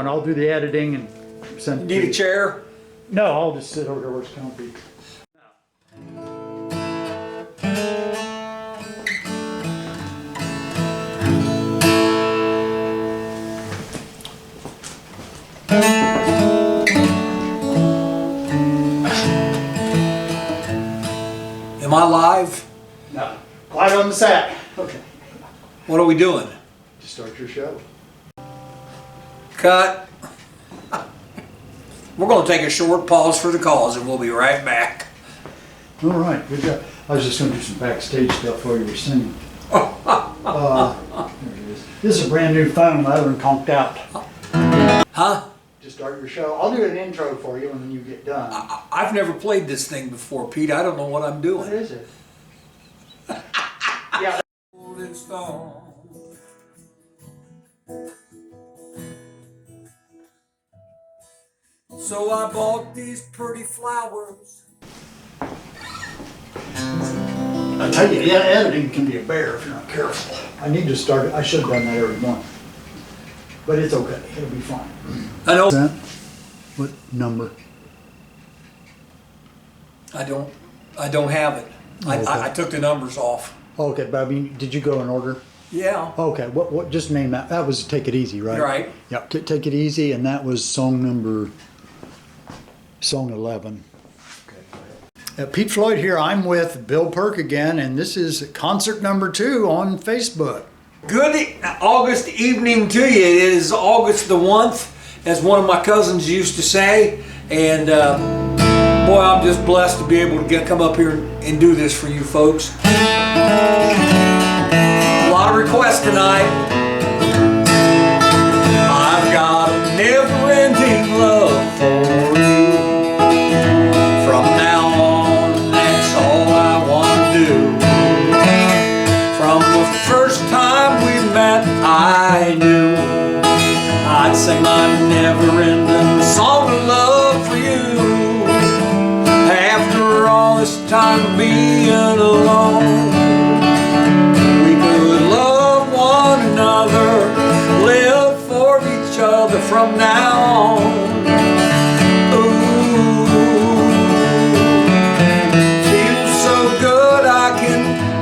on. I'll do the editing and send it. Need a chair? No, I'll just sit over here where it's comfy. Am I live? No, quiet on the sack. Okay, What are we doing? just start your show. Cut. We're going to take a short pause for the cause and we'll be right back. All right, good job. I was just going to do some backstage stuff while you were singing. There it is. This is a brand new phone. My other one conked out. Huh? Just start your show. I'll do an intro for you when you get done. I've never played this thing before, Pete. I don't know what I'm doing. What is it? Yeah. Rolling Stone. So I bought these pretty flowers. I tell you, yeah, editing can be a bear if you're not careful. I need to start it. I should have done that every month. But it's okay. It'll be fine. I know. What number? I don't have it. Okay. I took the numbers off. Okay, but I mean, did you go in order? Yeah. Okay, what, just name that. That was Take It Easy, right? Right. Yeah, Take It Easy, and that was song 11. Pete Floyd here. I'm with Bill Perk again, and this is concert number 2 on Facebook. Good August evening to you. It is August the 1st, as one of my cousins used to say. And boy, I'm just blessed to be able to come up here and do this for you folks. A lot of requests tonight. I've got a never-ending love for you. From now on, that's all I want to do. From the first time we met, I knew I'd sing my never-ending song of love for you. After all this time of being alone, we could love one another, live for each other from now on.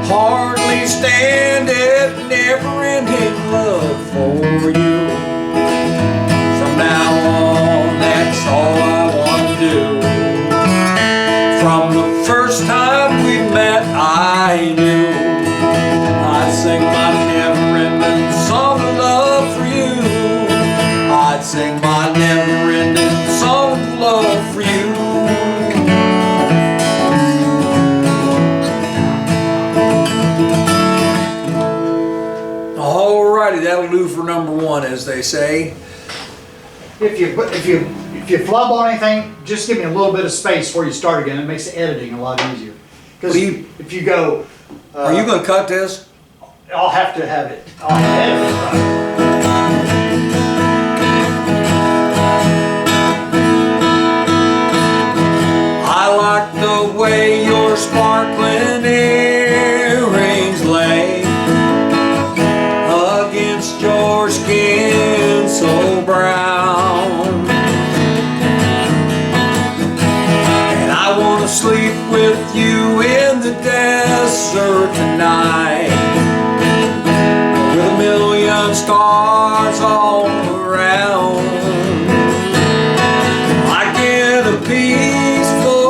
Hardly stand it, never-ending love for you. From now on, that's all I want to do. From the first time we met, I knew I'd sing my never-ending song of love for you. I'd sing my never-ending song of love for you. Alrighty, that'll do for number 1, as they say. If you flub on anything, just give me a little bit of space before you start again. It makes the editing a lot easier. Because if you go, Are you going to cut this? I'll have to have it. I'll have to edit it right. I like the way your sparkling earrings lay against your skin so brown, and I want to sleep with you in the desert tonight, with a million stars all around. I get a peaceful,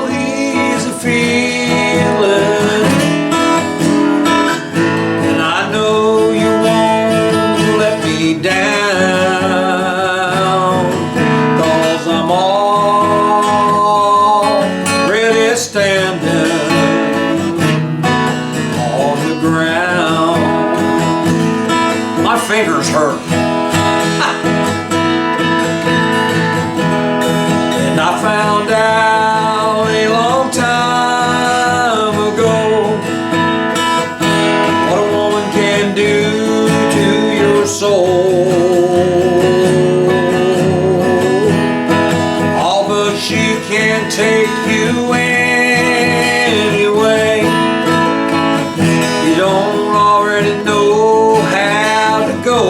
easy feeling, and I know you won't let me down, 'cause I'm already standing on the ground. My fingers hurt. And I found out a long time ago what a woman can do to your soul. All but she can't take you anyway. You don't already know how to go.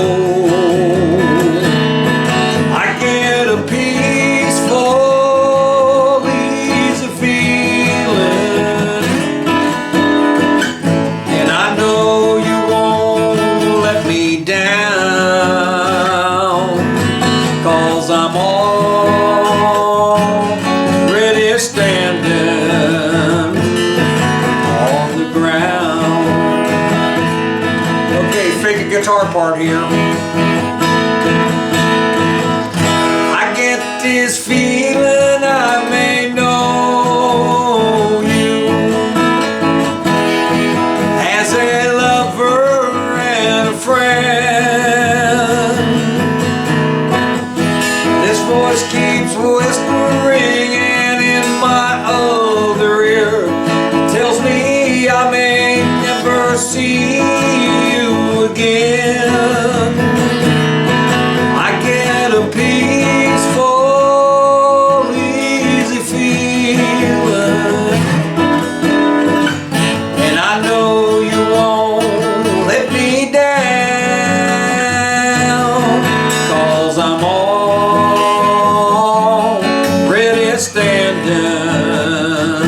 part here. I get this feeling I may know you as a lover and a friend. This voice keeps whispering and in my other ear tells me I may never see you again. I get a peaceful, easy feeling, and I know you won't let me down, 'cause I'm already standing.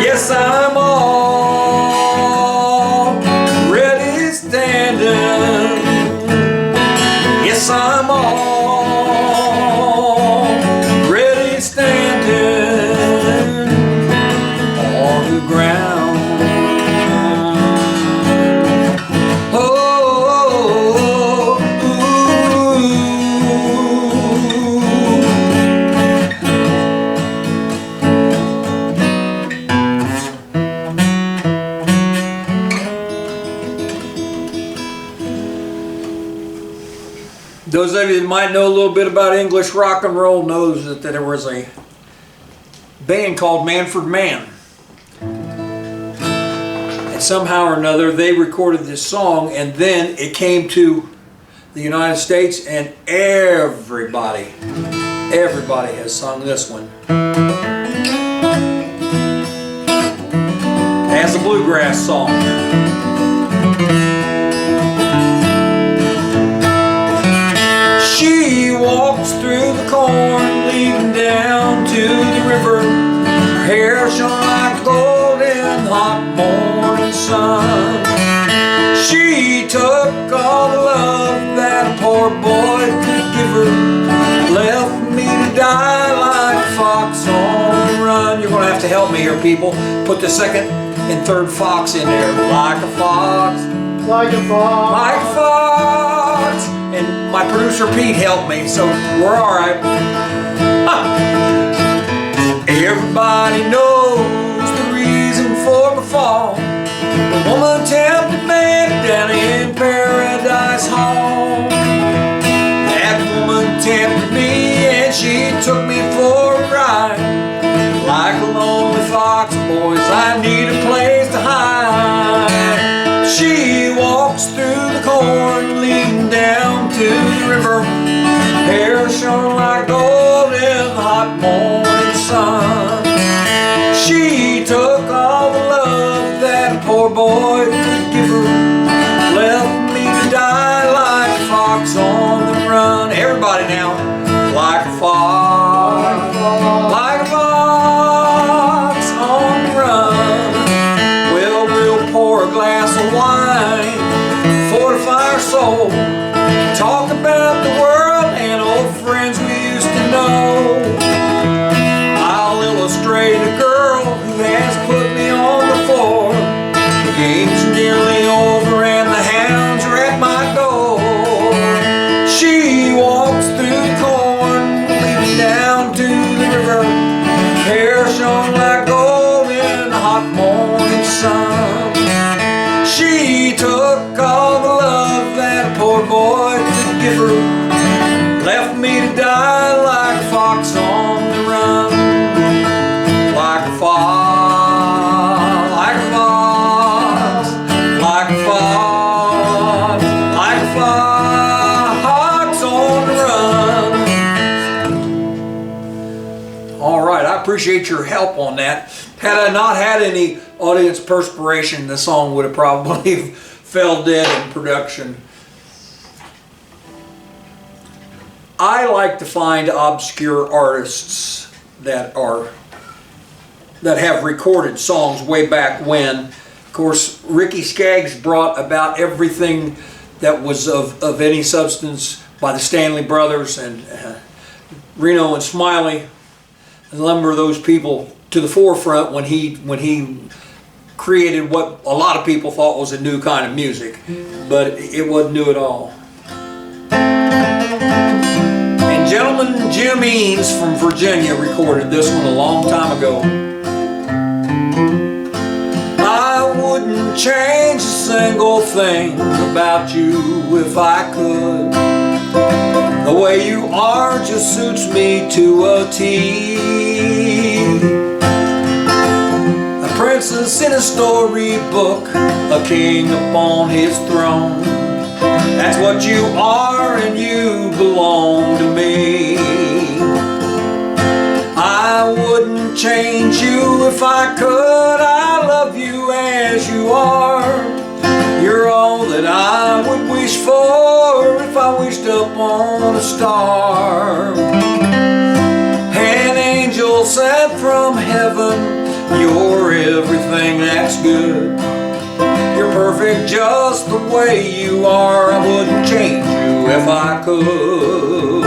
Yes, I'm already standing. Yes, I'm already standing on the ground. Oh, those of you that might know a little bit about English rock and roll knows that there was a band called Manfred Mann. And somehow or another they recorded this song, and then it came to the United States, and everybody has sung this one. As a bluegrass song. She walks through the corn, leading down to the river. Her hair shone like gold in the hot morning sun. She took all the love that a poor boy could give her, left me to die like a fox on the run. You're gonna have to help me here, people. Put the second and third fox in there. Like a fox, Like a fox. like a fox. And my producer Pete helped me, so we're all right. Everybody knows the reason for my fall. The woman tempted man down in Paradise Hall. That woman tempted me and she took me for a ride. Like a lonely fox, boys, I need a place to hide. She walks through the corn, leading down to the river. Hair shone like gold in the hot morning sun. She took all the love that a poor boy could give her, left me to die like a fox on the run. Everybody now, like a fox, like a fox on the run. Well, we'll pour a glass of wine, fortify our soul, talk about the world and old friends we used to know. I'll illustrate a girl who has put me on the floor. The game's nearly over and the hounds are at my door. She walks through the corn, leading down to the river. Hair shone like gold in the hot morning sun. She took all the love that a poor boy could give her, left me to die like a fox on the run. Like a fox, like a fox, like a fox, like a fox on the run. All right, I appreciate your help on that. Had I not had any audience perspiration, the song would have probably fell dead in production. I like to find obscure artists that have recorded songs way back when. Of course, Ricky Skaggs brought about everything that was of any substance by the Stanley Brothers and Reno and Smiley, a number of those people to the forefront when he created what a lot of people thought was a new kind of music, but it wasn't new at all. And Gentleman Jim Eanes from Virginia recorded this one a long time ago. I wouldn't change a single thing about you if I could. The way you are just suits me to a T. A princess in a storybook, a king upon his throne. That's what you are, and you belong to me. I wouldn't change you if I could. I love you as you are. You're all that I would wish for if I wished upon a star. An angel sent from heaven, you're everything that's good. You're perfect just the way you are. I wouldn't change you if I could.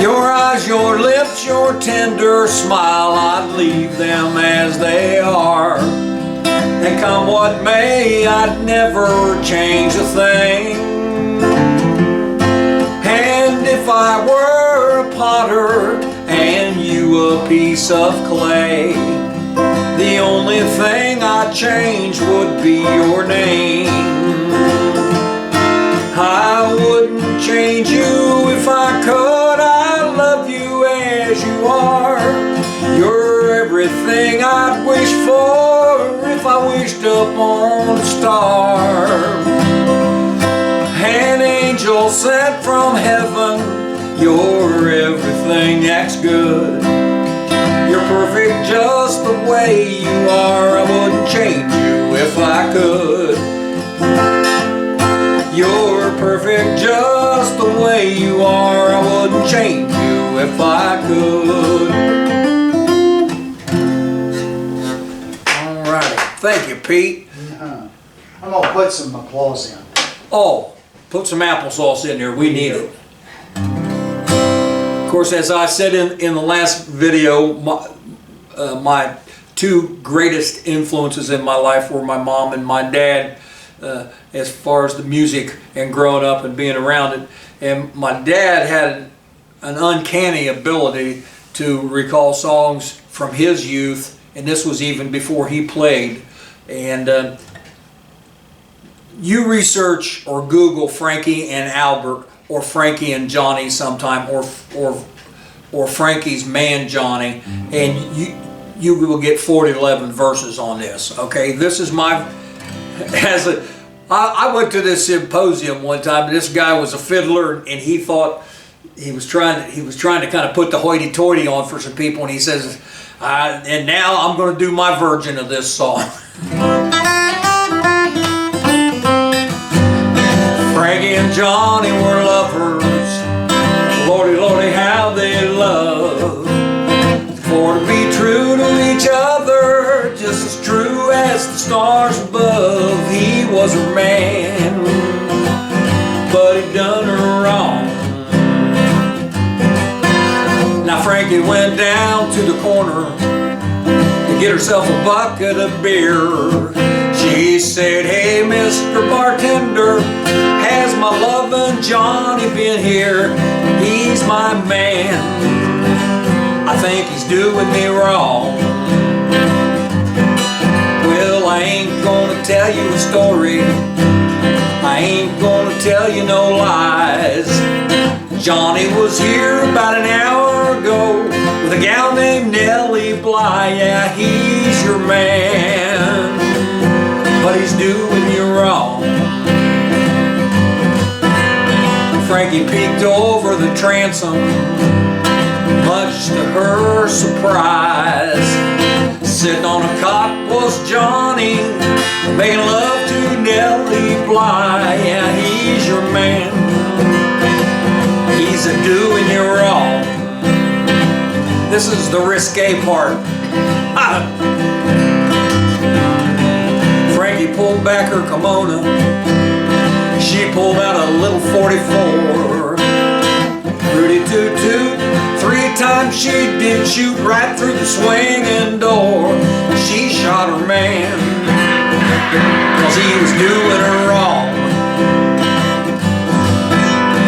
Your eyes, your lips, your tender smile, I'd leave them as they are. And come what may, I'd never change a thing. And if I were a potter and you a piece of clay, the only thing I'd change would be your name. I wouldn't change you if I could. I love you as you are. You're everything I'd wish for if I wished upon a star. An angel sent from heaven, you're everything that's good. You're perfect just the way you are. I wouldn't change you if I could. You're perfect just the way you are. I wouldn't change you if I could. All right. Thank you, Pete. I'm gonna put some applause in. Oh, put some applesauce in there. We need it. Of course, as I said in the last video, my two greatest influences in my life were my mom and my dad, as far as the music and growing up and being around it. And my dad had an uncanny ability to recall songs from his youth, and this was even before he played. And you research or Google Frankie and Albert, or Frankie and Johnny sometime, or Frankie's Man Johnny, and you will get 11 verses on this. Okay, this is my I went to this symposium one time. This guy was a fiddler, and he thought he was trying to kind of put the hoity-toity on for some people, and he says, and now I'm going to do my version of this song. Frankie and Johnny were lovers, Lordy, Lordy, how they loved. For to be true to each other, just as true as the stars above. He was her man, but he done her wrong. Now Frankie went down to the corner to get herself a bucket of beer. She said, hey, Mr. Bartender, has my lovin' Johnny been here? He's my man, I think he's doing me wrong. Well, I ain't gonna tell you a story, I ain't gonna tell you no lies. Johnny was here about an hour ago with a gal named Nellie Bly. Yeah, he's your man, but he's doing you wrong. Frankie peeked over the transom, much to her surprise. Sitting on a cot was Johnny, making love to Nellie Bly. Yeah, he's your man, he's a-doing you wrong. This is the risque part. Frankie pulled back her kimono. She pulled out a little 44. Rudy toot toot, 3 times she did shoot right through the swinging door. She shot her man, 'cause he was doing her wrong.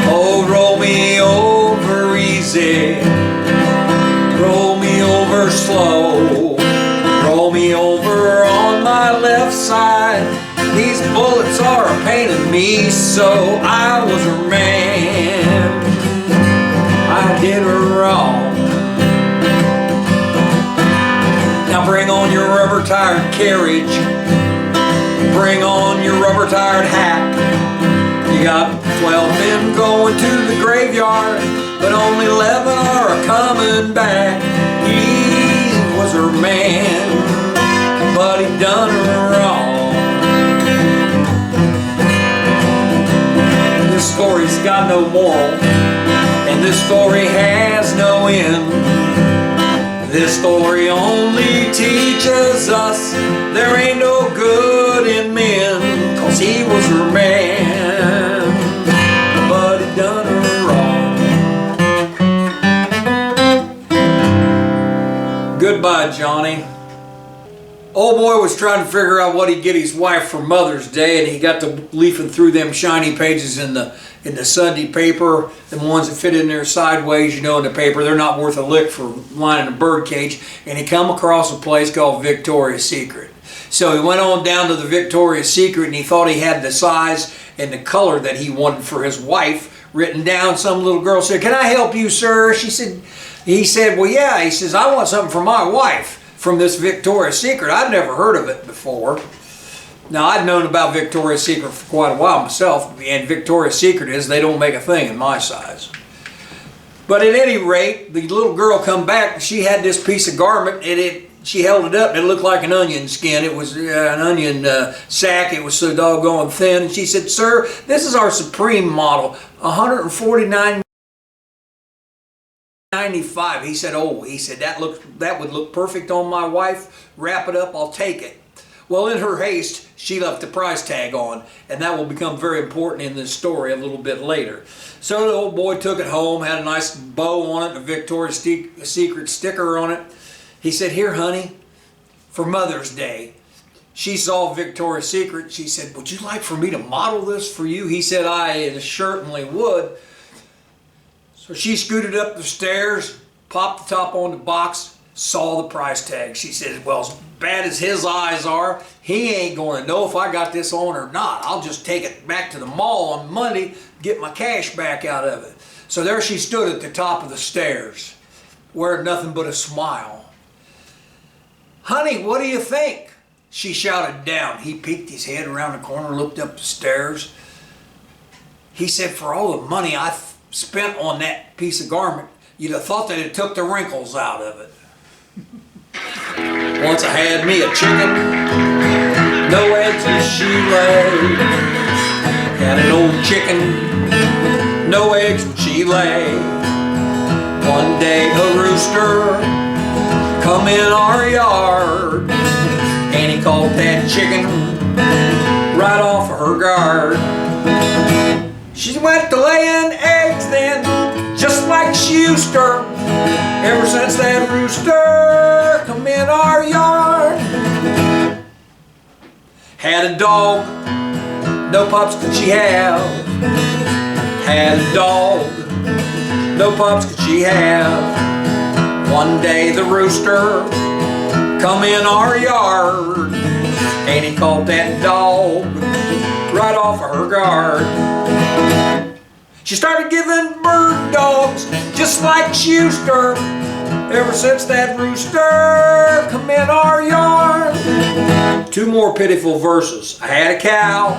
Oh, roll me over easy, roll me over slow, roll me over on my left side. These bullets are a pain in me, so I was her man. I did her wrong. Now bring on your rubber-tired carriage. Bring on your rubber-tired hack. You got 12 men going to the graveyard, but only 11 are coming back. He was her man, but he done her wrong. This story's got no moral, and this story has no end. This story only teaches us there ain't no good in men, 'cause he was her man, but he done her wrong. Goodbye, Johnny. Old boy was trying to figure out what he'd get his wife for Mother's Day, and he got to leafing through them shiny pages in the Sunday paper, the ones that fit in there sideways, you know, in the paper. They're not worth a lick for lining a bird cage. And he come across a place called Victoria's Secret. So he went on down to the Victoria's Secret, and he thought he had the size and the color that he wanted for his wife written down. Some little girl said, "Can I help you, sir?" He said, "Well, yeah." He says, "I want something for my wife from this Victoria's Secret. I'd never heard of it before." Now, I'd known about Victoria's Secret for quite a while myself, and Victoria's Secret is they don't make a thing in my size. But at any rate, the little girl come back, and she had this piece of garment, and she held it up, and it looked like an onion skin. It was an onion sack. It was so doggone thin. And she said, "Sir, this is our Supreme model, $149.95. He said, "Oh," he said, that would look perfect on my wife. Wrap it up, I'll take it." Well, in her haste, she left the price tag on, and that will become very important in this story a little bit later. So the old boy took it home, had a nice bow on it, a Victoria's Secret sticker on it. He said, "Here, honey, for Mother's Day." She saw Victoria's Secret. She said, "Would you like for me to model this for you?" He said, "I certainly would." So she scooted up the stairs, popped the top on the box, saw the price tag. She said, "Well, as bad as his eyes are, he ain't going to know if I got this on or not. I'll just take it back to the mall on Monday, get my cash back out of it." So there she stood at the top of the stairs, wearing nothing but a smile. "Honey, what do you think?" she shouted down. He peeked his head around the corner, looked up the stairs. He said, "For all the money I spent on that piece of garment, you'd have thought that it took the wrinkles out of it." Once I had me a chicken, no eggs did she lay. Had an old chicken, no eggs would she lay. One day a rooster come in our yard, and he caught that chicken right off of her guard. She went to laying eggs then, just like she used to. Ever since that rooster come in our yard. Had a dog, no pups could she have. Had a dog, no pups could she have. One day the rooster come in our yard, and he caught that dog right off of her guard. She started giving bird dogs just like she used to. Ever since that rooster come in our yard. 2 more pitiful verses. I had a cow,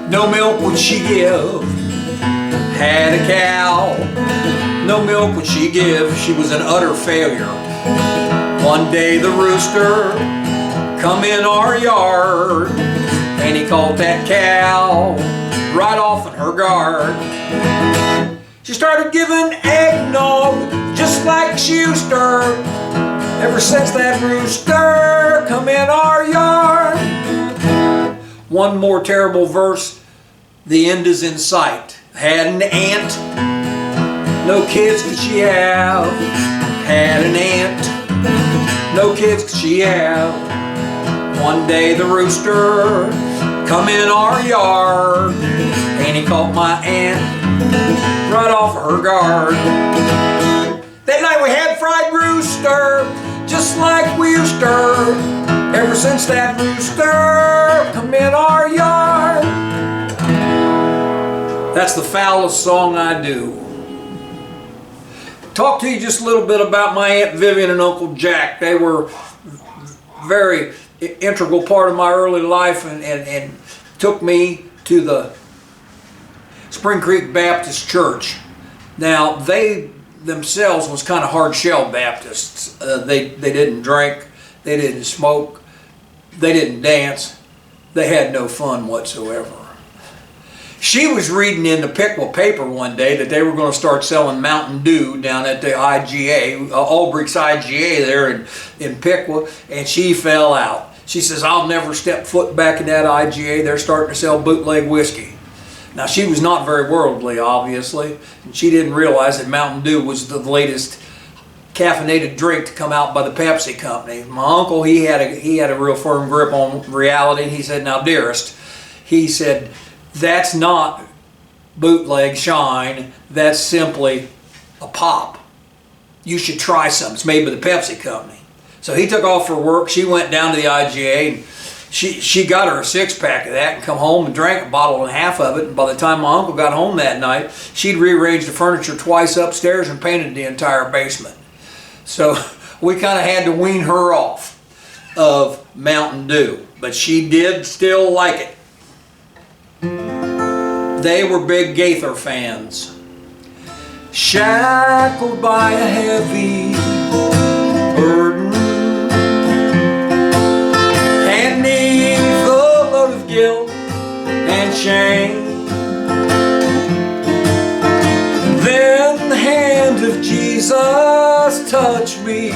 no milk would she give. Had a cow, no milk would she give. She was an utter failure. One day the rooster come in our yard, and he caught that cow right off in her guard. She started giving eggnog just like she used to. Ever since that rooster come in our yard. One more terrible verse. the end is in sight. Had an aunt, no kids could she have. Had an aunt, no kids could she have. One day the rooster come in our yard, and he caught my aunt right off her guard. That night we had fried rooster, just like we used to. Ever since that rooster come in our yard. That's the foulest song I do. Talk to you just a little bit about my Aunt Vivian and Uncle Jack. They were very integral part of my early life, and took me to the Spring Creek Baptist Church. Now, they themselves was kind of hard shell Baptists. They didn't drink, they didn't smoke, they didn't dance, they had no fun whatsoever. She was reading in the Piqua paper one day that they were going to start selling Mountain Dew down at the IGA, Albrecht's IGA there in Piqua, and she fell out. She says, I'll never step foot back in that IGA. They're starting to sell bootleg whiskey. Now, she was not very worldly, obviously, and she didn't realize that Mountain Dew was the latest caffeinated drink to come out by the Pepsi company. My uncle, he had a real firm grip on reality. He said, now, dearest, he said, that's not bootleg shine. That's simply a pop. You should try some. It's made by the Pepsi company. So he took off for work. She went down to the IGA, and she got her a six-pack of that and come home and drank a bottle and a half of it. And by the time my uncle got home that night, she'd rearranged the furniture twice upstairs and painted the entire basement. So we kind of had to wean her off of Mountain Dew. But she did still like it. They were big Gaither fans. Shackled by a heavy burden, handing the load of guilt and shame, then the hand of Jesus touched me,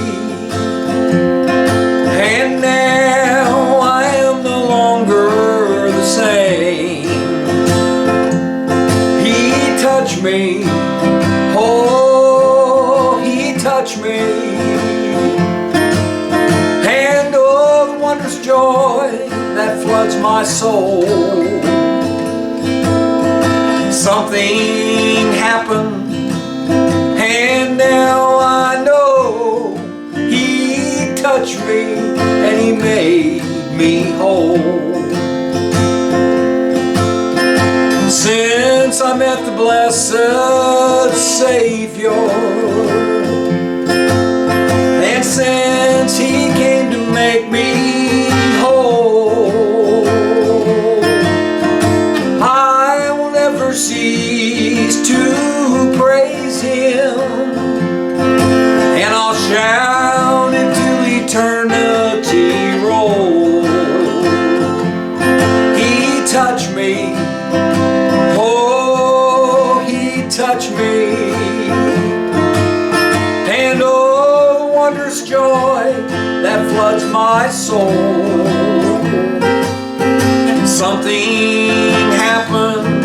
and now I am no longer the same. Touch me, oh, he touched me, and oh, the wondrous joy that floods my soul. Something happened, and now I know he touched me and he made me whole. Since I met the blessed Savior, and since he came to make me whole, I will never cease to praise him, and I'll shout until eternity rolls. He touched me, touch me, and oh, the wondrous joy that floods my soul. Something happened,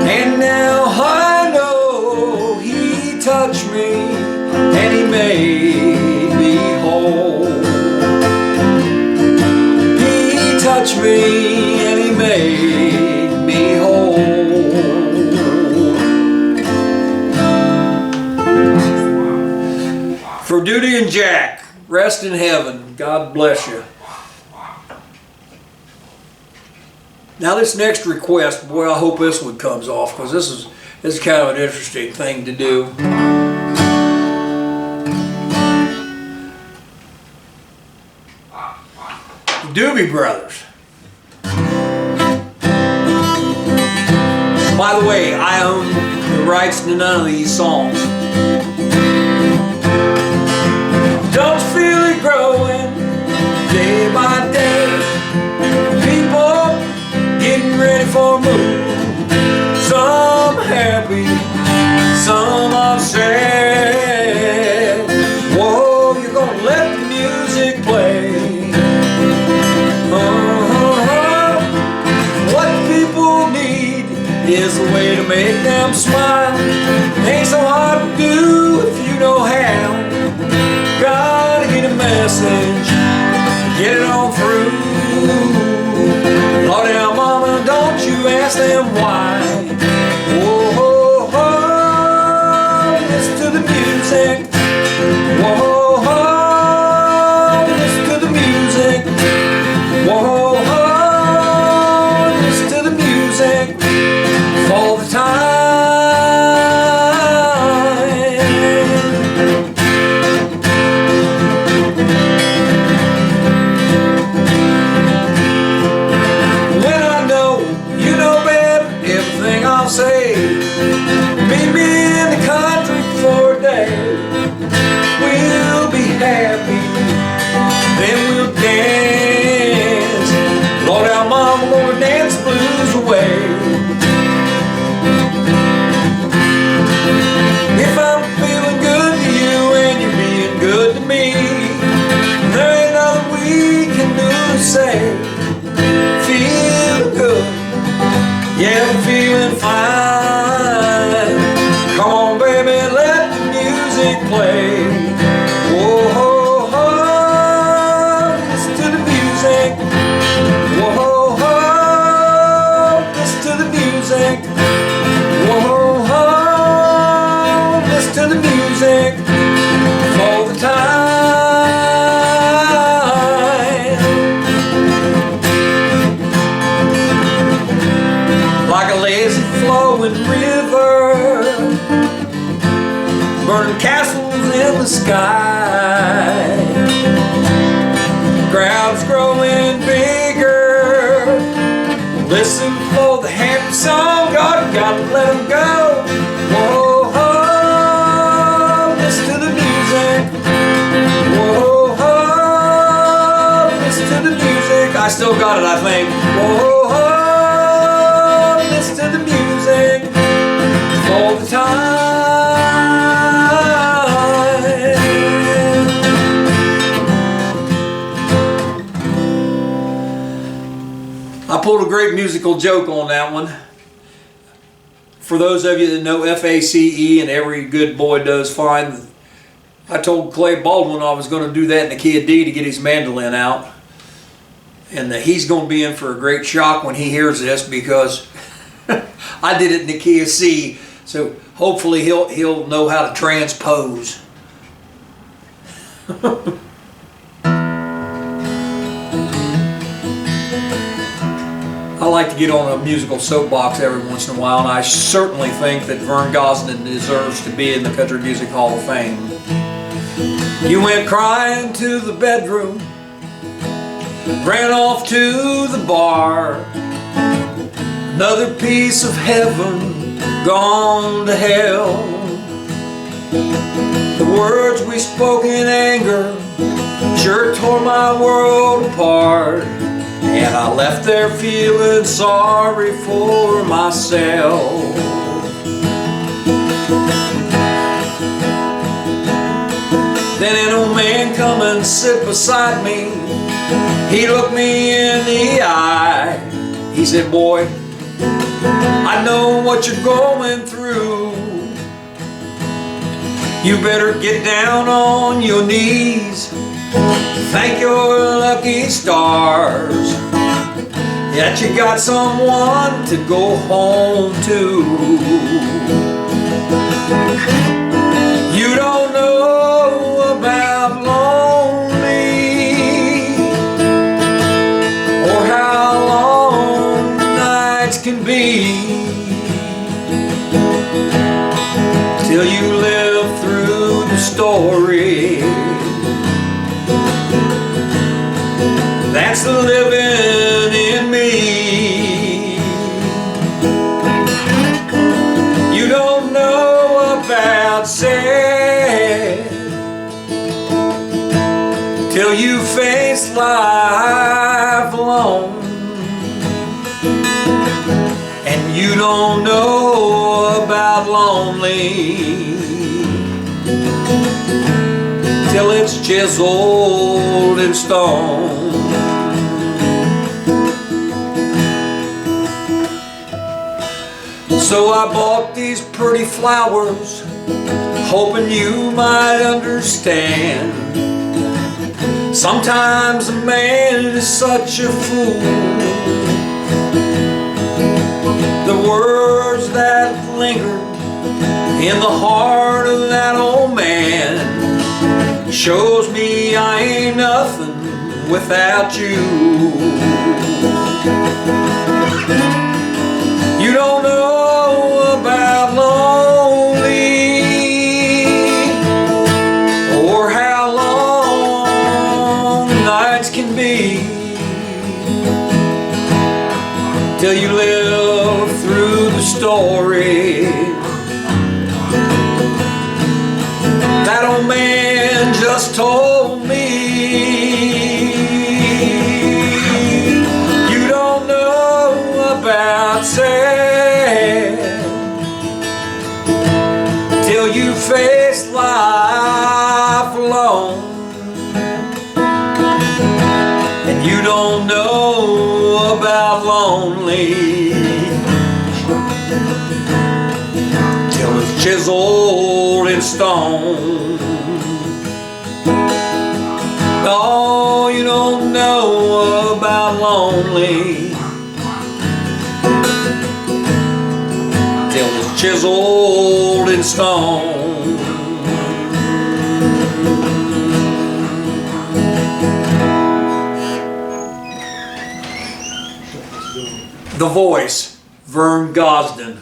and now I know he touched me and he made me whole. He touched me and he made me whole. For Duty and Jack, rest in heaven. God bless you. Now this next request, boy, I hope this one comes off, because this is kind of an interesting thing to do. The Doobie Brothers. By the way, I own the rights to none of these songs. Don't feel it growing day by day. People getting ready for a move. Some happy, some upset. Whoa, you're gonna let the music play. What people need make them smile. Ain't so hard to do if you know how. Gotta get a message, get it on through. Lord, now mama, don't you ask them why. Oh, oh, oh, listen to the music. Whoa, oh, listen to the music. Whoa, oh, listen to the music. For the time. When I know you know better, everything I'll say. Meet me in the country for a day. We'll be happy, then we'll dance. Lord, our mama gonna dance the blues away. If I'm feeling good to you and you're being good to me, there ain't nothing we can do to say. Feel good, yeah, I'm feeling fine. Come on, baby, let the music play. Whoa, oh, oh, listen to the music. Whoa, oh, listen to the music. Whoa, oh, listen to the music. For the time. Like a lazy flowing river, burning castles in the sky. Crowds growing bigger. Listen for the happy song. God, gotta let them go. Whoa, oh, listen to the music. Whoa, oh, listen to the music. I still got it, I think. Whoa, oh, listen to the music. For the time. I pulled a great musical joke on that one. For those of you that know FACE, and every good boy does fine, I told Clay Baldwin I was going to do that in the key of D to get his mandolin out. And he's going to be in for a great shock when he hears this, because I did it in the key of C. So hopefully he'll know how to transpose. I like to get on a musical soapbox every once in a while, and I certainly think that Vern Gosdin deserves to be in the Country Music Hall of Fame. You went crying to the bedroom, ran off to the bar. Another piece of heaven gone to hell. The words we spoke in anger sure tore my world apart, and I left there feeling sorry for myself. Then an old man come and sit beside me. He looked me in the eye. He said, boy, I know what you're going through. You better get down on your knees. Thank your lucky stars that you got someone to go home to. You don't know about lonely, or how long the nights can be, till you live through the story. That's the living in me. You don't know about sad till you face life alone, and you don't know about lonely till it's chiseled in stone. So I bought these pretty flowers, hoping you might understand. Sometimes a man is such a fool. The words that linger in the heart of that old man shows me I ain't nothing without you. You don't know about lonely, or how long nights can be, till you live through the story. That old man just told me. You don't know about sad till you face life alone. And you don't know about lonely till it's chiseled in stone. Oh, you don't know about lonely till it's chiseled in stone. The Voice, Vern Gosdin.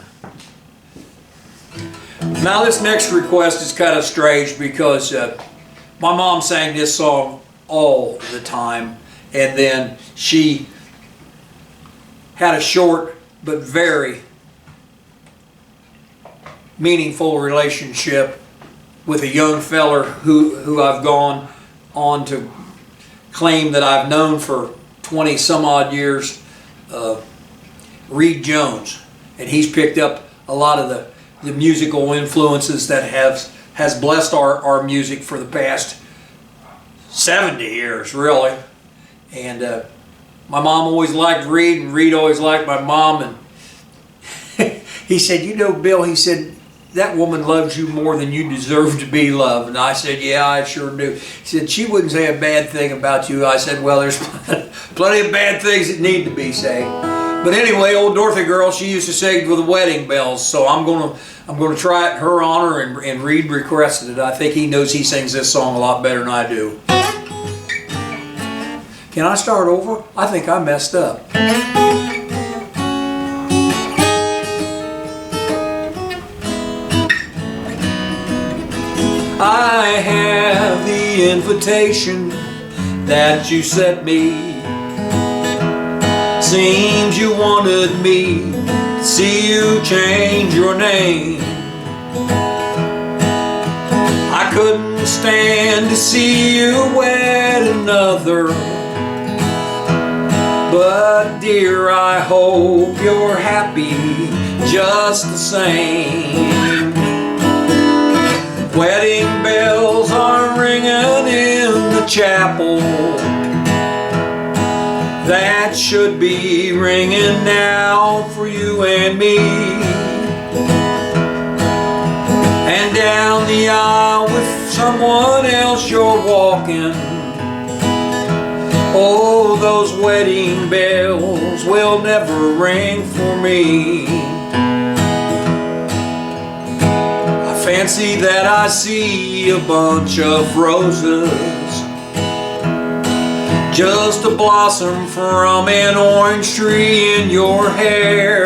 Now this next request is kind of strange because my mom sang this song all the time, and then she had a short but very meaningful relationship with a young feller who I've gone on to claim that I've known for 20 some odd years, Reed Jones, and he's picked up a lot of the musical influences that has blessed our music for the past 70 years, really. And my mom always liked Reed, and Reed always liked my mom. And he said, you know, Bill, he said, that woman loves you more than you deserve to be loved. And I said, yeah, I sure do. He said, she wouldn't say a bad thing about you. I said, well, there's plenty of bad things that need to be said. But anyway, old Dorothy girl, she used to sing with the wedding bells, so I'm gonna try it in her honor, and Reed requested it. I think he knows he sings this song a lot better than I do. Can I start over? I think I messed up. I have the invitation that you sent me. Seems you wanted me to see you change your name. I couldn't stand to see you wed another, but dear, I hope you're happy just the same. Wedding bells are ringing in the chapel. That should be ringing now for you and me. And down the aisle with someone else you're walking. Oh, those wedding bells will never ring for me. I fancy that I see a bunch of roses, just a blossom from an orange tree in your hair.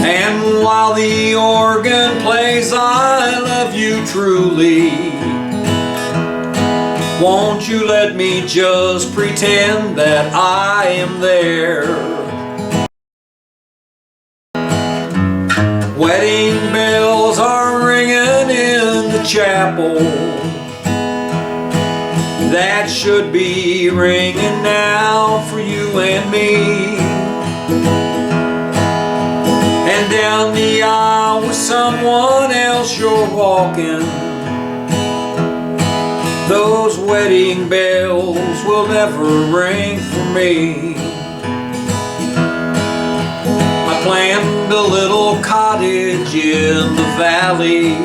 And while the organ plays I love you truly, won't you let me just pretend that I am there? Wedding bells are ringing in the chapel. That should be ringing now for you and me. And down the aisle with someone else you're walking. Those wedding bells will never ring for me. I planned a little cottage in the valley.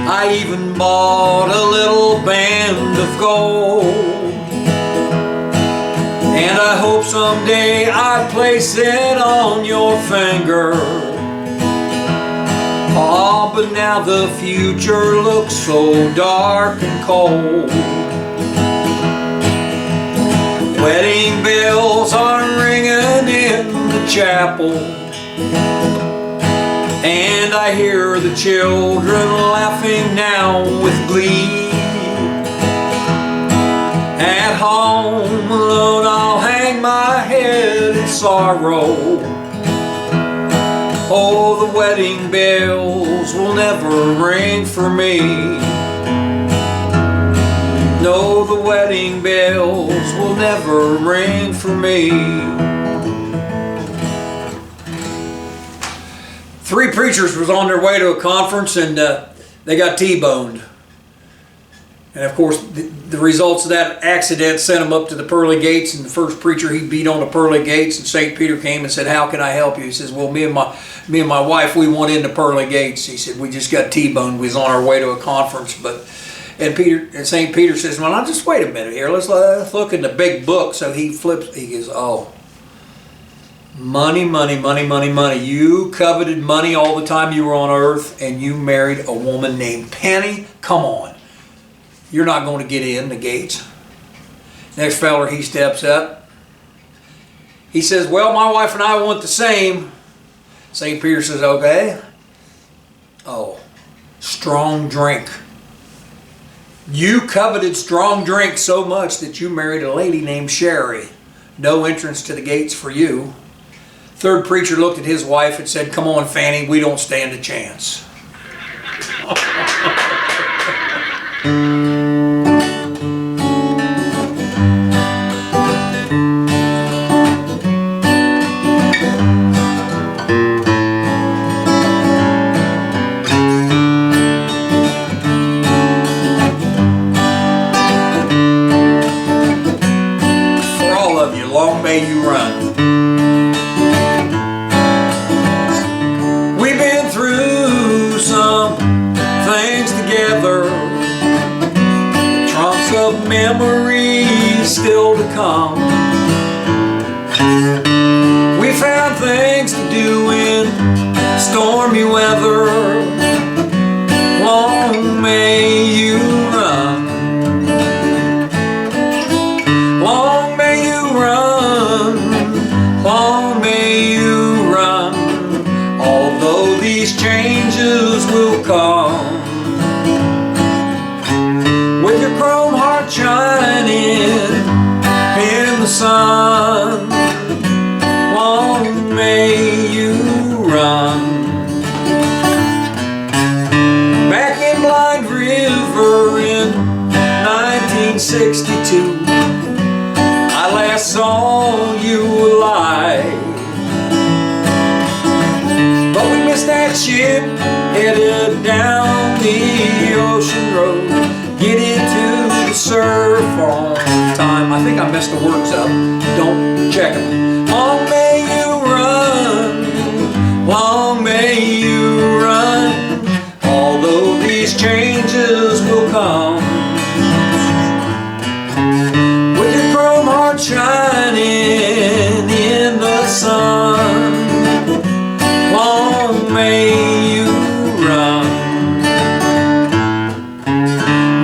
I even bought a little band of gold. And I hope someday I place it on your finger. Oh, but now the future looks so dark and cold. Wedding bells are ringing in the chapel, and I hear the children laughing now with glee. At home alone I'll hang my head in sorrow. Oh, the wedding bells will never ring for me. No, the wedding bells will never ring for me. 3 preachers was on their way to a conference, and they got T-boned. And of course, the results of that accident sent him up to the pearly gates, and the first preacher he beat on the pearly gates, and St. Peter came and said, "How can I help you?" He says, "Well, me and my wife, we went into pearly gates." He said, "We just got T-boned. We was on our way to a conference." And St. Peter says, "Well, now just wait a minute here. Let's look in the big book." So he flips. He goes, "Oh, money, money, money, money, money. You coveted money all the time you were on earth, and you married a woman named Penny. Come on. You're not going to get in the gates." Next feller, he steps up. He says, "Well, my wife and I want the same." St. Peter says, "Okay." "Oh, strong drink. You coveted strong drink so much that you married a lady named Sherry. No entrance to the gates for you." Third preacher looked at his wife and said, "Come on, Fanny, we don't stand a chance." Long may you run. We've been through some things together, trunks of memories still to come. We found things to do in stormy weather. Long may you run. Long may you run. Long may you run. Although these changes will come, with your chrome heart shining in the sun. Long may you run. Back in Blind River in 1962, I last saw you alive. But we missed that ship headed down the ocean road, getting to the surf on time. I think I messed the words up. Don't check them. Long may you run. Long may you run. Although these changes will come, with your chrome heart shining in the sun. Long may you run.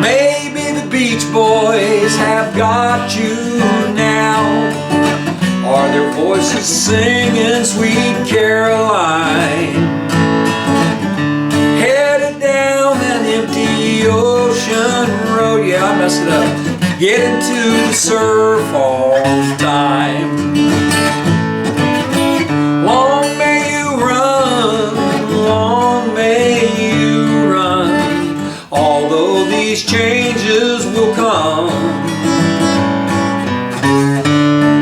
Maybe the Beach Boys have got you now. Are their voices singing Sweet Caroline? Headed down that empty ocean road. Yeah, I messed it up. Getting to the surf all the time. Long may you run. Long may you run. Although these changes will come,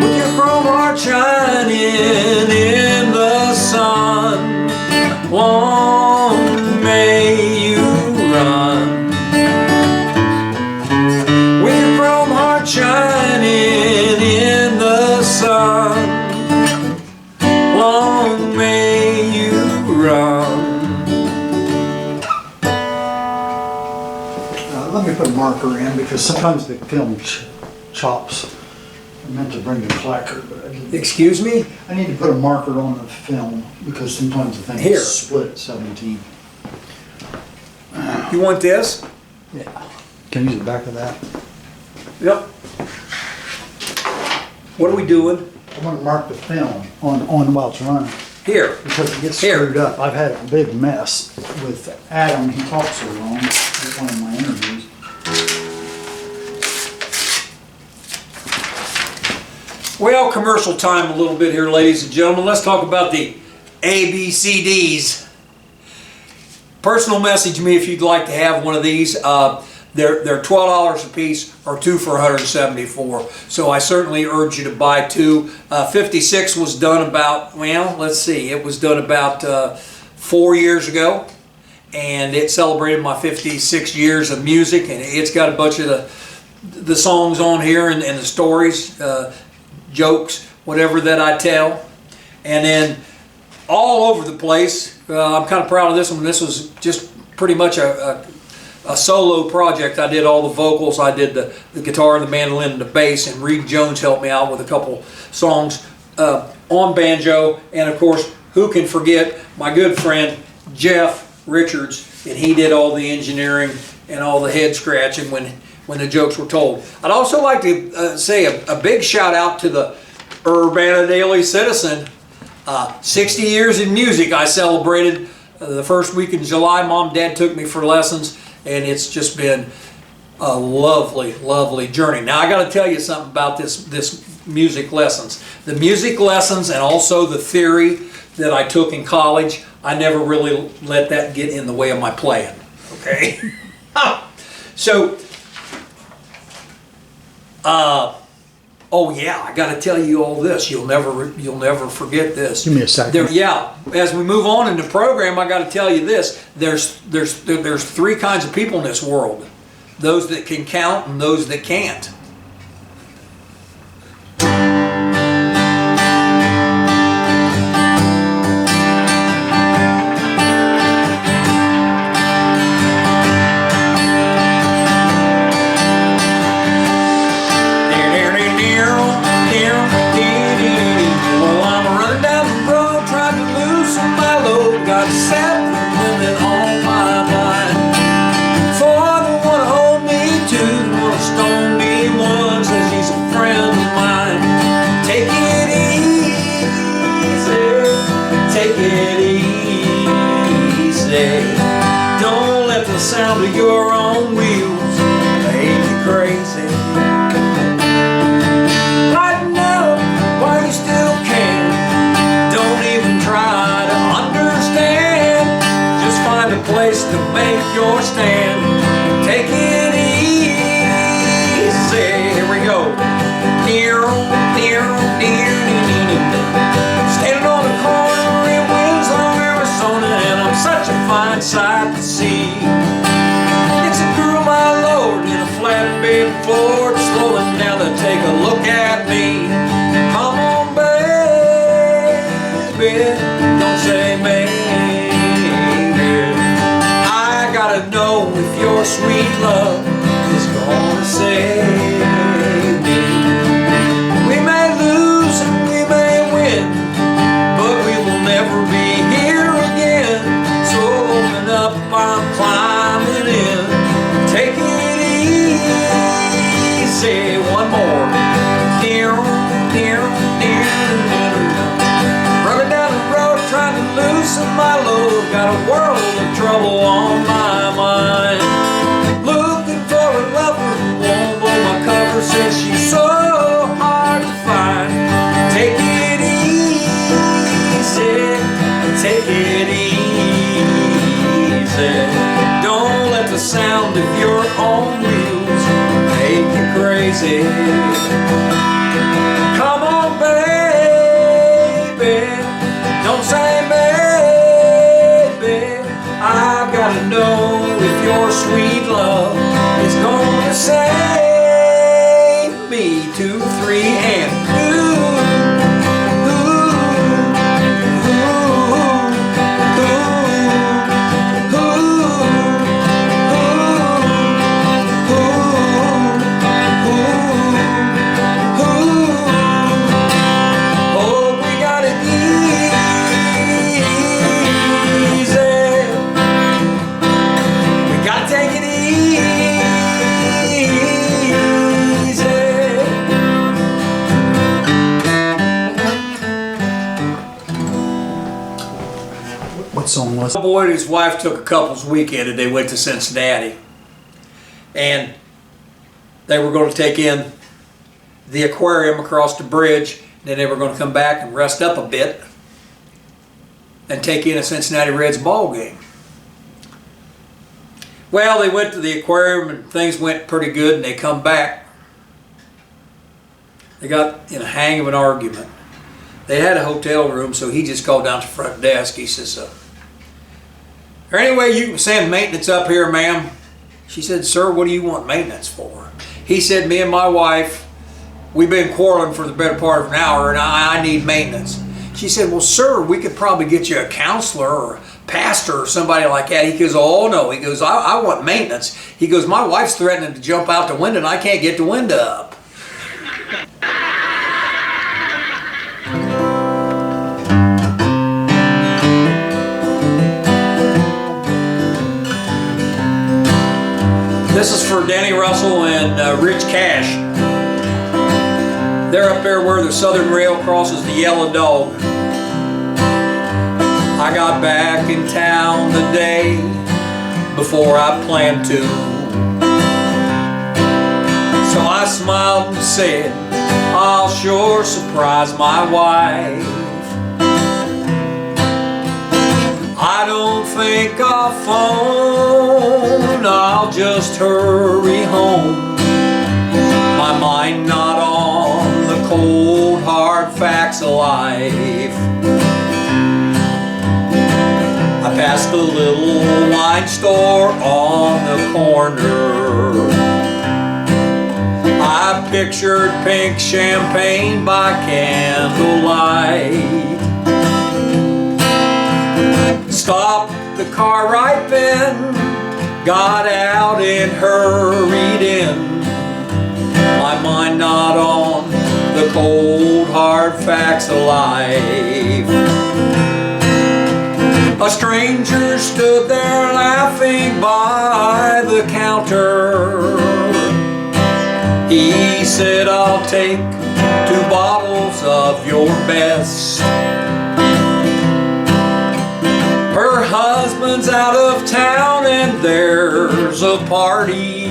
with your chrome heart shining in the sun. Long may you run. With your chrome heart shining in the sun. Let me put a marker in because sometimes the film chops. I meant to bring the placard, but I didn't. Excuse me? I need to put a marker on the film because sometimes the thing Here. is split at 17. You want this? Yeah. Can you use the back of that? Yep. What are we doing? I want to mark the film on while it's running Here. because it gets Here. screwed up. I've had a big mess with Adam. He talks so long at one of my interviews. Well, commercial time a little bit here, ladies and gentlemen. Let's talk about the ABCDs. Personal message me if you'd like to have one of these. They're $12 a piece or two for $174. So I certainly urge you to buy two. 56 was done about, well, let's see, it was done about 4 years ago. And it celebrated my 56 years of music. And it's got a bunch of the songs on here and the stories, jokes, whatever that I tell. And then all over the place, I'm kind of proud of this one. This was just pretty much a solo project. I did all the vocals, I did the guitar, the mandolin, and the bass, and Reed Jones helped me out with a couple songs on banjo. And of course, who can forget my good friend Jeff Richards, and he did all the engineering and all the head scratching when the jokes were told. I'd also like to say a big shout out to the Urbana Daily Citizen. 60 years in music I celebrated the first week in July. Mom and Dad took me for lessons, and it's just been a lovely, lovely journey. Now I got to tell you something about this music lessons. The music lessons and also the theory that I took in college, I never really let that get in the way of my playing. Okay? So, oh yeah, I got to tell you all this. You'll never forget this. Give me a second. Yeah, as we move on in the program, I got to tell you this. There's three kinds of people in this world: those that can count and those that can't. Sound of your own wheels make you crazy. Lighten up while you still can. Don't even try to understand. Just find a place to make your stand. Take it easy. Here we go. Standing on the corner in Winslow, Arizona, and I'm such a fine sight to see. Flatbed Ford slowing down to take a look at me. Come on, baby, don't say maybe. I gotta know if your sweet love is gonna save me. We may lose and we may win, but we will never be here again. So open up, I'm climbing in. Take it say one more. Running down the road trying to loosen my load. Got a world of trouble on my mind. Looking for a lover who won't blow my cover. Says she's so hard to find. Take it easy. Take it easy. Don't let the sound of your own wheels make you crazy. Come on, baby, don't say maybe. I've gotta know if your sweet love is gonna save me. 2, 3, and song was. Boyd and his wife took a couple's weekend and they went to Cincinnati. And they were going to take in the aquarium across the bridge. Then they were going to come back and rest up a bit and take in a Cincinnati Reds ball game. Well, they went to the aquarium and things went pretty good, and they come back. They got in a hang of an argument. They had a hotel room, so he just called down to the front desk. He says, "Is there any way you can send maintenance up here, ma'am?" She said, "Sir, what do you want maintenance for?" He said, "Me and my wife, we've been quarreling for the better part of an hour, and I need maintenance." She said, "Well, sir, we could probably get you a counselor or a pastor or somebody like that." He goes, "Oh, no." He goes, I want maintenance." He goes, "My wife's threatening to jump out the window, and I can't get the window up." This is for Danny Russell and Rich Cash. They're up there where the Southern Rail crosses the Yellow Dog. I got back in town the day before I planned to. So I smiled and said, I'll sure surprise my wife. I don't think I'll phone, I'll just hurry home. My mind not on the cold hard facts of life. I passed a little wine store on the corner. I pictured pink champagne by candlelight. Stopped the car right then, got out and hurried in. My mind not on the cold hard facts of life. A stranger stood there laughing by the counter. He said, I'll take 2 bottles of your best. Her husband's out of town and there's a party.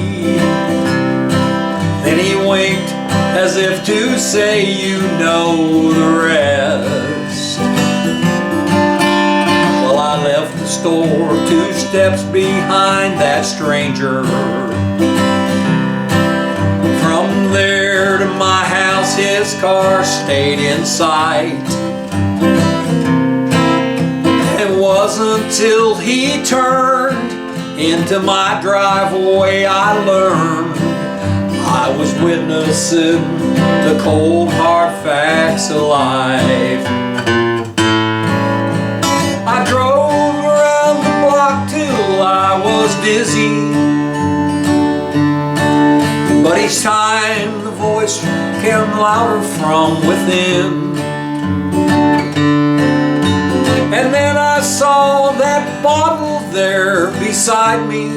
Then he winked as if to say, you know the rest. Well, I left the store 2 steps behind that stranger. From there to my house, his car stayed in sight. It wasn't till he turned into my driveway I learned I was witnessing the cold hard facts of life. I drove around the block till I was dizzy, but each time the voice came louder from within. And then I saw that bottle there beside me.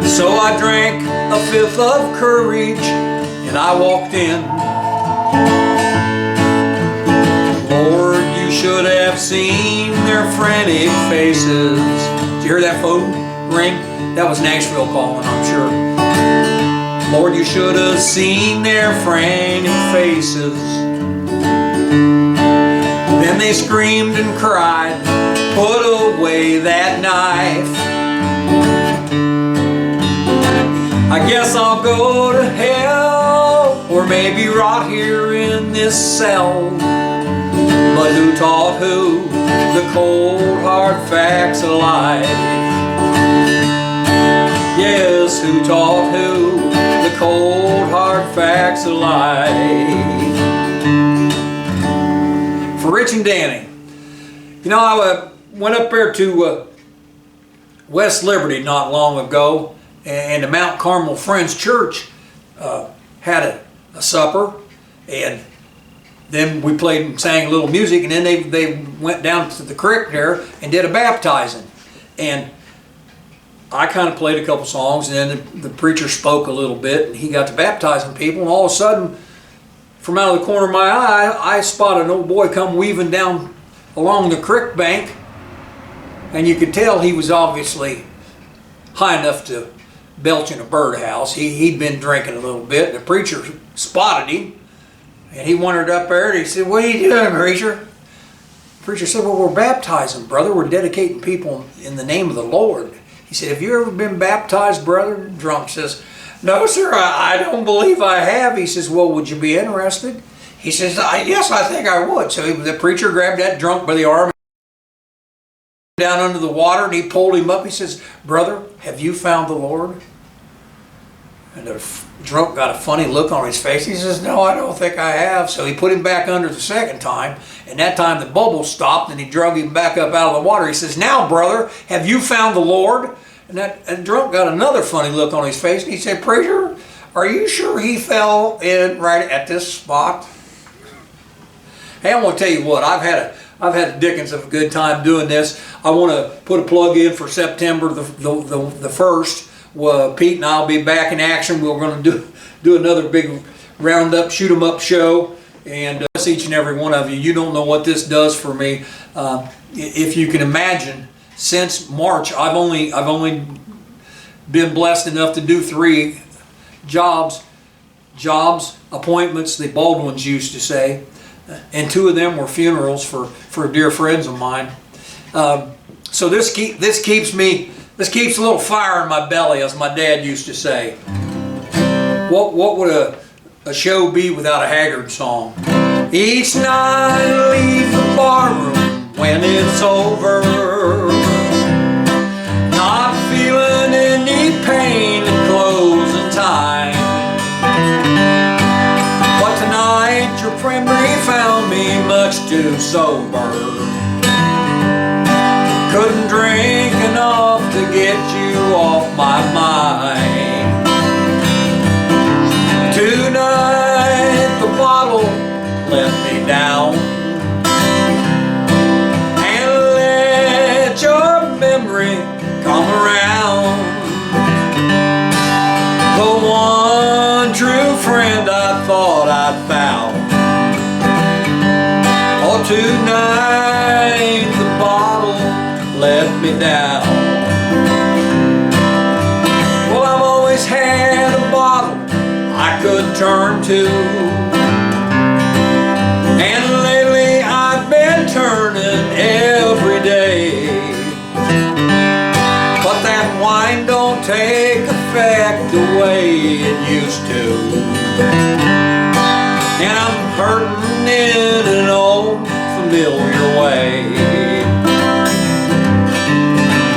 So I drank a 5th of courage and I walked in. Lord, you should have seen their frantic faces. Did you hear that phone ring? That was Nashville calling, I'm sure. Lord, you should have seen their frantic faces. Then they screamed and cried, put away that knife. I guess I'll go to hell, or maybe rot here in this cell. But who taught who the cold hard facts of life? Yes, who taught who the cold hard facts of life? For Rich and Danny. You know, I went up there to West Liberty not long ago, and the Mount Carmel Friends Church had a supper, and then we played and sang a little music, and then they went down to the creek there and did a baptizing. And I kind of played a couple songs, and then the preacher spoke a little bit, and he got to baptizing people, and all of a sudden, from out of the corner of my eye, I spotted an old boy come weaving down along the creek bank, and you could tell he was obviously high enough to belch in a birdhouse. He'd been drinking a little bit, and the preacher spotted him, and he wandered up there, and he said, "What are you doing, preacher?" The preacher said, "Well, we're baptizing, brother. We're dedicating people in the name of the Lord." He said, "Have you ever been baptized, brother?" The drunk says, "No, sir, I don't believe I have." He says, "Well, would you be interested?" He says, "Yes, I think I would." So the preacher grabbed that drunk by the arm down under the water, and he pulled him up. He says, "Brother, have you found the Lord?" And the drunk got a funny look on his face. He says, "No, I don't think I have." So he put him back under the second time, and that time the bubble stopped, and he drug him back up out of the water. He says, "Now, brother, have you found the Lord?" And that drunk got another funny look on his face, and he said, "Preacher, are you sure he fell in right at this spot?" Hey, I'm going to tell you what, I've had a dickens of a good time doing this. I want to put a plug in for September the 1st. Pete and I'll be back in action. We're going to do another big roundup, shoot 'em up show, and bless each and every one of you. You don't know what this does for me. If you can imagine, since March, I've only been blessed enough to do 3 jobs, appointments, the Baldwins used to say, and 2 of them were funerals for dear friends of mine. So this keeps a little fire in my belly, as my dad used to say. What would a show be without a Haggard song? Each night I leave the barroom when it's over, not feeling any pain at closing time. But tonight your memory found me much too sober. Couldn't drink enough to get you off my mind. Tonight the bottle let me down, and let your memory come around. The one true friend I thought I'd found. Oh, tonight the bottle let me down. Well, I've always had a bottle I could turn to, and lately I've been turning every day. But that wine don't take effect the way it used to, and I'm hurting in an old familiar way.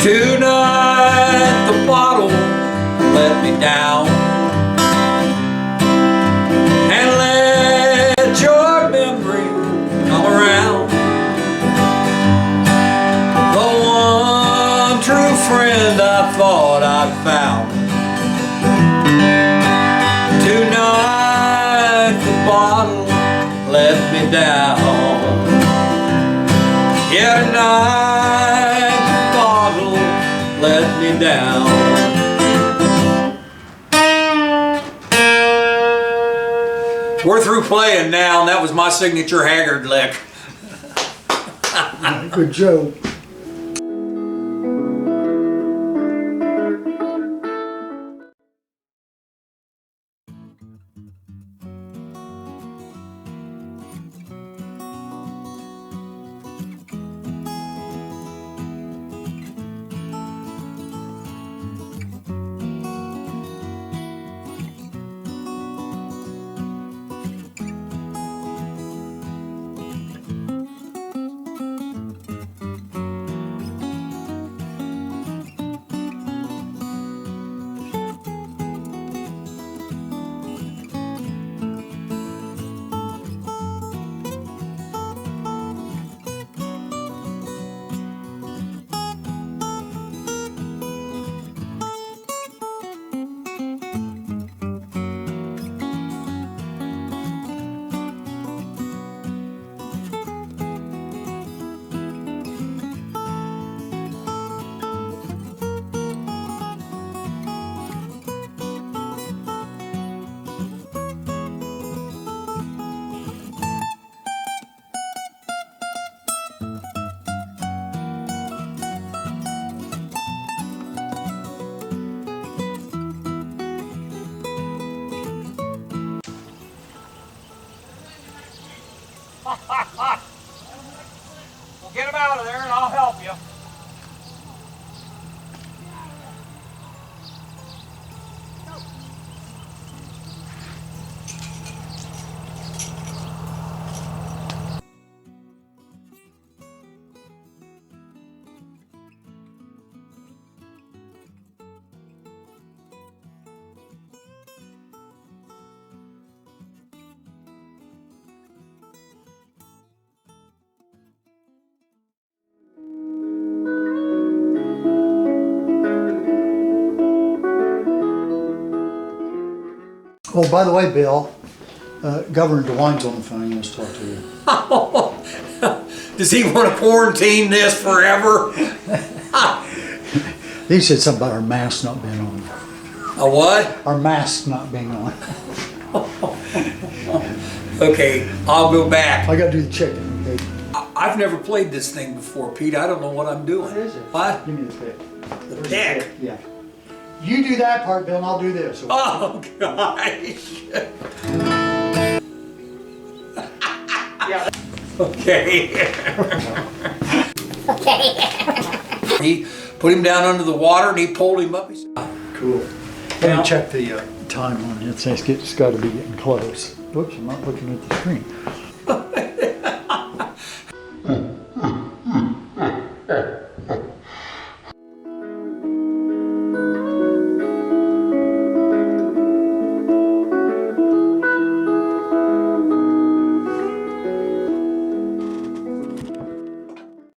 Tonight the bottle let me down, and let your memory come around. The one true friend I thought I'd found. Tonight the bottle let me down. Yeah, tonight the bottle let me down. We're through playing now, and that was my signature Haggard lick. Good joke. Oh, by the way, Bill, Governor DeWine's on the phone. He wants to talk to you. Does he want to quarantine this forever? He said something about our masks not being on. A what? Our masks not being on. Okay, I'll go back. I gotta do the chicken, okay? I've never played this thing before, Pete. I don't know what I'm doing. What is it? What? Give me the pick. The Where's pick? Yeah. You do that part, Bill, and I'll do this. Okay? Oh, gosh. Yeah. Okay. He put him down under the water and he pulled him up. He said, Cool. Let me check the time on it. It says it's got to be getting close. Whoops, I'm not looking at the screen.